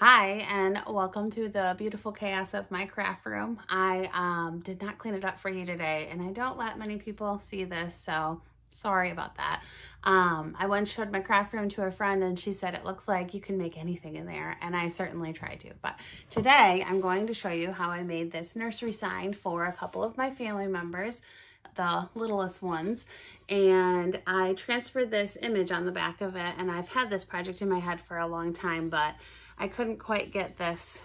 Hi, and welcome to the beautiful chaos of my craft room. I did not clean it up for you today, and I don't let many people see this, so sorry about that. I once showed my craft room to a friend, and she said it looks like you can make anything in there, and I certainly try to. But today, I'm going to show you how I made this nursery sign for a couple of my family members, the littlest ones, and I transferred this image on the back of it, and I've had this project in my head for a long time, but I couldn't quite get this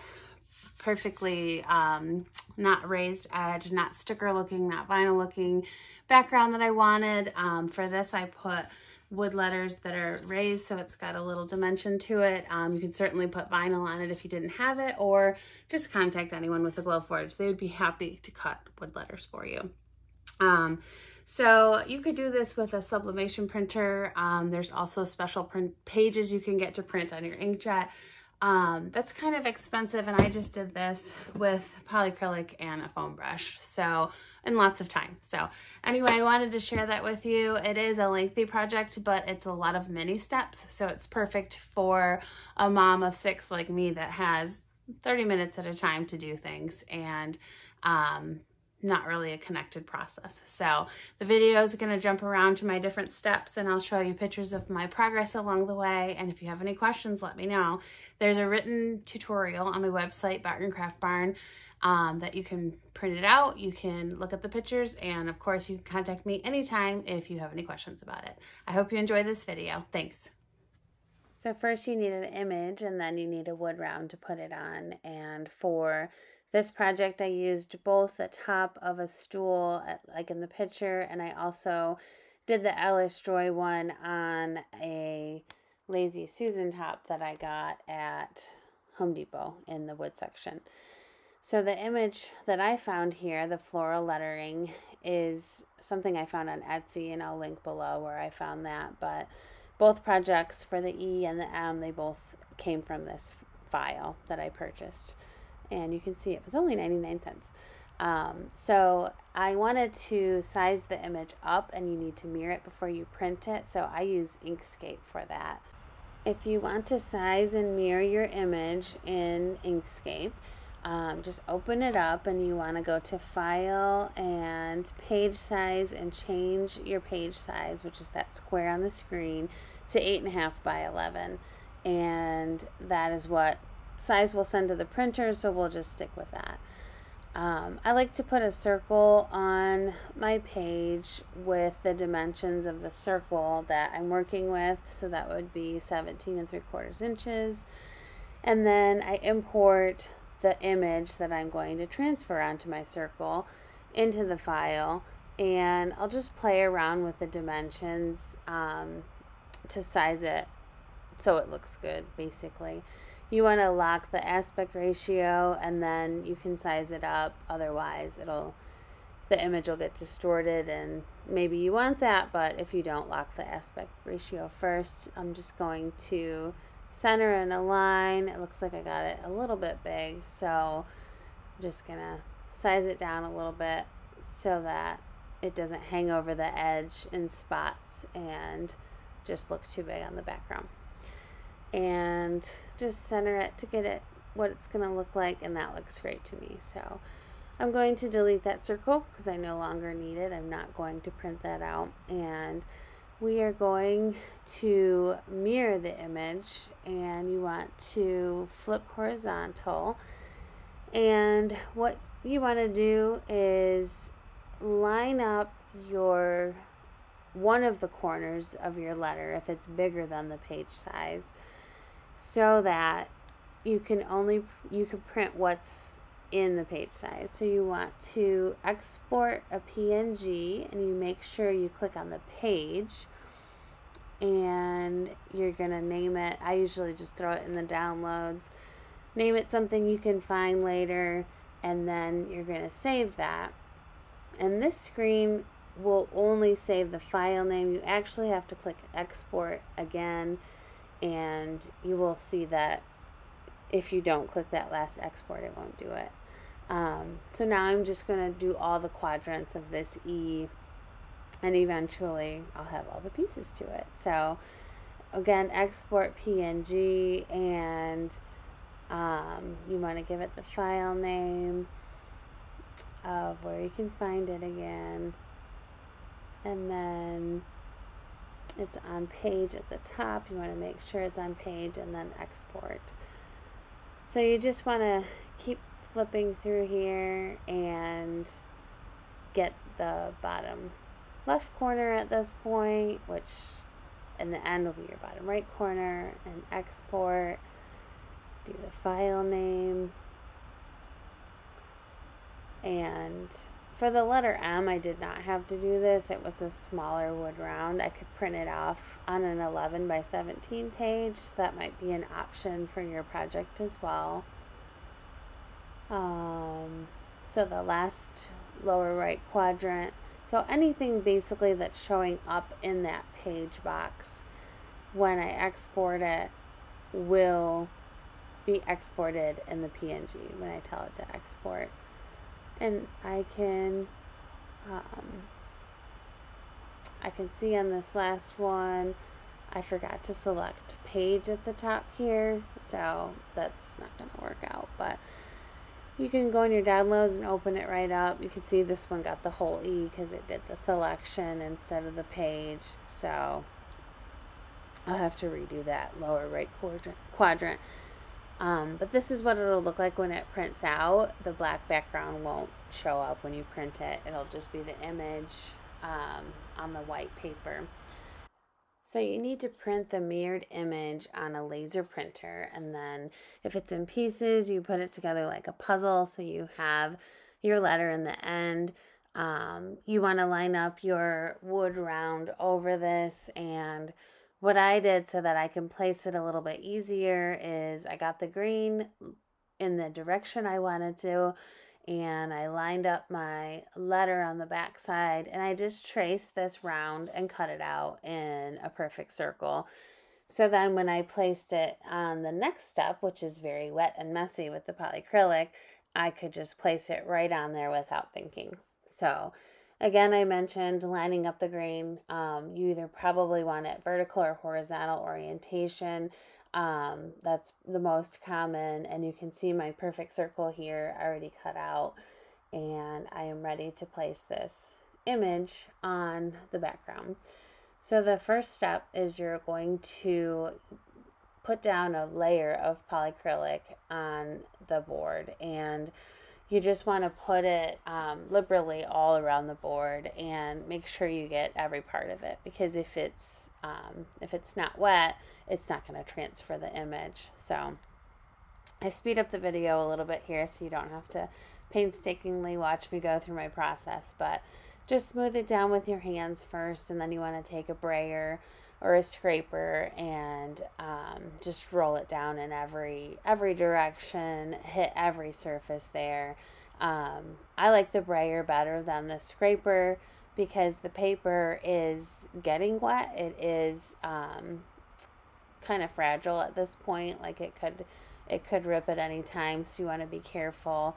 perfectly not raised edge, not sticker looking, not vinyl looking background that I wanted. For this I put wood letters that are raised, so it's got a little dimension to it. You can certainly put vinyl on it if you didn't have it, or just contact anyone with a Glowforge. They would be happy to cut wood letters for you. So you could do this with a sublimation printer. There's also special print pages you can get to print on your inkjet. That's kind of expensive, and I just did this with polycrylic and a foam brush, so, and lots of time. So anyway, I wanted to share that with you. It is a lengthy project, but it's a lot of mini steps, so it's perfect for a mom of 6 like me that has 30 minutes at a time to do things, and not really a connected process. So the video is going to jump around to my different steps, and I'll show you pictures of my progress along the way. And if you have any questions, let me know. There's a written tutorial on my website, BartonCraftBarn, that you can print it out. You can look at the pictures, and of course you can contact me anytime if you have any questions about it. I hope you enjoy this video. Thanks. So first you need an image, and then you need a wood round to put it on. And for this project, I used both the top of a stool, like in the picture, and I also did the Ellis Joy one on a Lazy Susan top that I got at Home Depot in the wood section. So the image that I found here, the floral lettering, is something I found on Etsy, and I'll link below where I found that. But both projects, for the E and the M, they both came from this file that I purchased. And you can see it was only 99 cents. So I wanted to size the image up, and you need to mirror it before you print it. So I use Inkscape for that. If you want to size and mirror your image in Inkscape, just open it up, and you want to go to File and Page Size, and change your page size, which is that square on the screen, to 8.5 by 11. And that is what size we'll send to the printer, so we'll just stick with that. I like to put a circle on my page with the dimensions of the circle that I'm working with, so that would be 17 3/4 inches. And then I import the image that I'm going to transfer onto my circle into the file, and I'll just play around with the dimensions to size it so it looks good, basically. You want to lock the aspect ratio, and then you can size it up. Otherwise, the image will get distorted, and maybe you want that, but if you don't, lock the aspect ratio first. I'm just going to center and align. It looks like I got it a little bit big, so I'm just going to size it down a little bit so that it doesn't hang over the edge in spots and just look too big on the background. And just center it to get it what it's going to look like, and that looks great to me. So I'm going to delete that circle because I no longer need it. I'm not going to print that out, and we are going to mirror the image, and you want to flip horizontal, and what you want to do is line up one of the corners of your letter, if it's bigger than the page size, so that you can print what's in the page size. So you want to export a PNG, and you make sure you click on the page, and you're gonna name it. I usually just throw it in the downloads. Name it something you can find later, and then you're gonna save that. And this screen will only save the file name. You actually have to click export again, and you will see that if you don't click that last export, it won't do it. So now I'm just going to do all the quadrants of this E, and eventually I'll have all the pieces to it. So again, export PNG, and You want to give it the file name of where you can find it again, and then it's on page at the top. You want to make sure it's on page and then export. So you just want to keep flipping through here and get the bottom left corner at this point, which in the end will be your bottom right corner, and export. Do the file name. And for the letter M, I did not have to do this. It was a smaller wood round. I could print it off on an 11 by 17 page. That might be an option for your project as well. So the last lower right quadrant. So anything basically that's showing up in that page box when I export it will be exported in the PNG when I tell it to export. And I can see on this last one, I forgot to select page at the top here, so that's not going to work out. But you can go in your downloads and open it right up. You can see this one got the whole E because it did the selection instead of the page. So I'll have to redo that lower right quadrant. But this is what it'll look like when it prints out. The black background won't show up when you print it. It'll just be the image on the white paper. So you need to print the mirrored image on a laser printer, and then if it's in pieces, you put it together like a puzzle so you have your letter in the end. You want to line up your wood round over this, and what I did so that I can place it a little bit easier is I got the green in the direction I wanted to, and I lined up my letter on the back side, and I just traced this round and cut it out in a perfect circle. So then when I placed it on the next step, which is very wet and messy with the polycrylic, I could just place it right on there without thinking. So again, I mentioned lining up the grain. You either probably want it vertical or horizontal orientation. That's the most common, and you can see my perfect circle here already cut out, and I am ready to place this image on the background. So the first step is you're going to put down a layer of polycrylic on the board, and you just want to put it liberally all around the board and make sure you get every part of it, because if it's not wet, it's not going to transfer the image. So I speed up the video a little bit here so you don't have to painstakingly watch me go through my process, but just smooth it down with your hands first, and then you want to take a brayer or a scraper and just roll it down in every direction, hit every surface there. I like the brayer better than the scraper because the paper is getting wet. It is kind of fragile at this point, like it could rip at any time, so you want to be careful.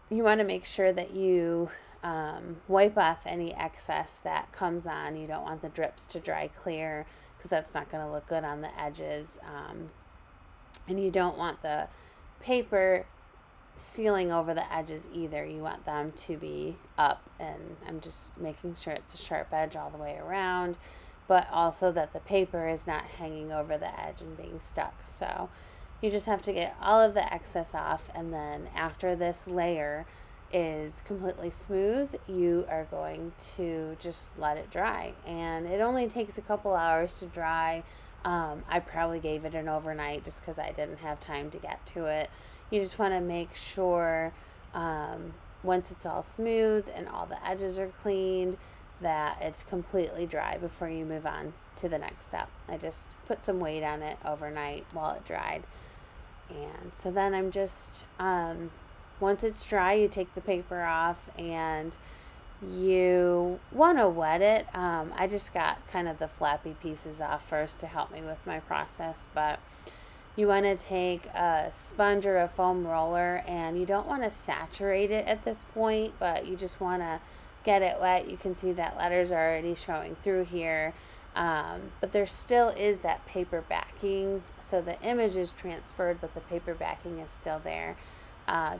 You want to make sure that you wipe off any excess that comes on. You don't want the drips to dry clear because that's not going to look good on the edges. And you don't want the paper sealing over the edges either. You want them to be up, and I'm just making sure it's a sharp edge all the way around, but also that the paper is not hanging over the edge and being stuck. So you just have to get all of the excess off, and then after this layer is completely smooth, you are going to just let it dry, and it only takes a couple hours to dry. I probably gave it an overnight just because I didn't have time to get to it. You just want to make sure once it's all smooth and all the edges are cleaned that it's completely dry before you move on to the next step. I just put some weight on it overnight while it dried, and so then I'm just once it's dry, you take the paper off and you want to wet it. I just got kind of the flappy pieces off first to help me with my process, but you want to take a sponge or a foam roller, and you don't want to saturate it at this point, but you just want to get it wet. You can see that letters are already showing through here. But there still is that paper backing, so the image is transferred, but the paper backing is still there.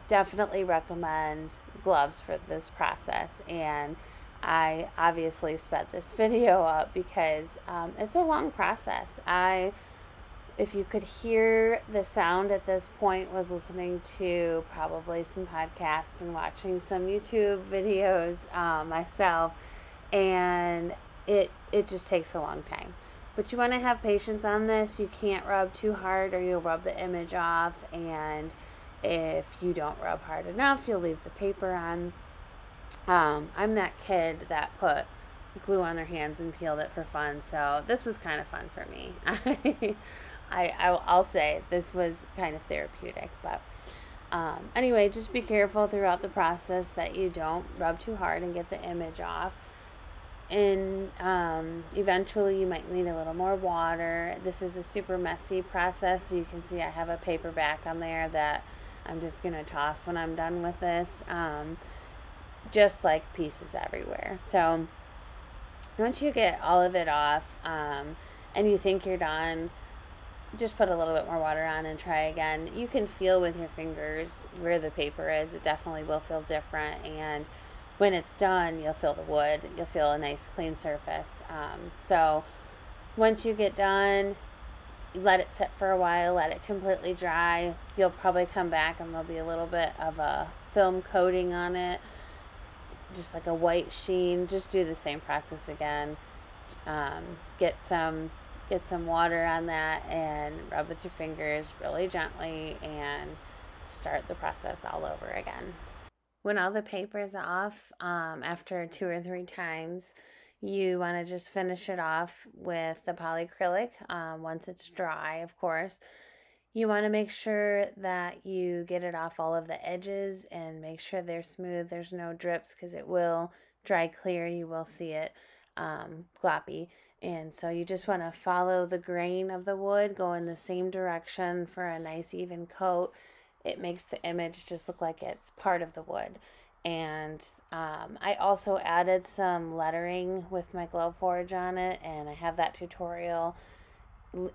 Definitely recommend gloves for this process, and I obviously sped this video up because it's a long process. If you could hear the sound at this point, was listening to probably some podcasts and watching some YouTube videos myself, and it just takes a long time. But you want to have patience on this. You can't rub too hard or you'll rub the image off, and if you don't rub hard enough, you'll leave the paper on. I'm that kid that put glue on their hands and peeled it for fun, so this was kind of fun for me. I'll say this was kind of therapeutic, but anyway, just be careful throughout the process that you don't rub too hard and get the image off. And eventually you might need a little more water. This is a super messy process, so you can see I have a paper back on there that I'm just going to toss when I'm done with this, just like pieces everywhere. So once you get all of it off and you think you're done, just put a little bit more water on and try again. You can feel with your fingers where the paper is. It definitely will feel different, and when it's done, you'll feel the wood. You'll feel a nice clean surface. So once you get done, let it sit for a while, let it completely dry. You'll probably come back and there'll be a little bit of a film coating on it, just like a white sheen. Just do the same process again. Get some water on that and rub with your fingers really gently and start the process all over again. When all the paper is off, after 2 or 3 times, you want to just finish it off with the polycrylic. Once it's dry, of course, you want to make sure that you get it off all of the edges and make sure they're smooth. There's no drips, because it will dry clear. You will see it gloppy. And so you just want to follow the grain of the wood, go in the same direction for a nice even coat. It makes the image just look like it's part of the wood. And I also added some lettering with my Glowforge on it, and I have that tutorial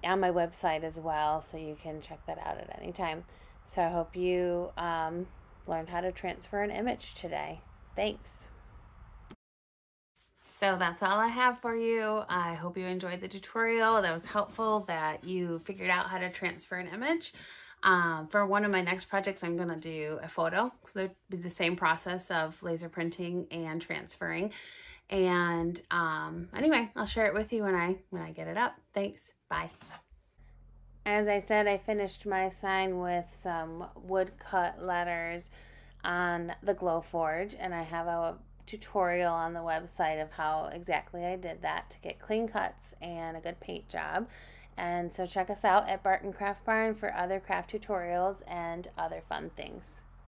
on my website as well, so you can check that out at any time. So I hope you learned how to transfer an image today. Thanks. So that's all I have for you. I hope you enjoyed the tutorial. That was helpful, that you figured out how to transfer an image. For one of my next projects, I'm going to do a photo. So it'll be the same process of laser printing and transferring. And anyway, I'll share it with you when I get it up. Thanks. Bye. As I said, I finished my sign with some woodcut letters on the Glowforge, and I have a tutorial on the website of how exactly I did that to get clean cuts and a good paint job. And so check us out at BartonCraftBarn for other craft tutorials and other fun things.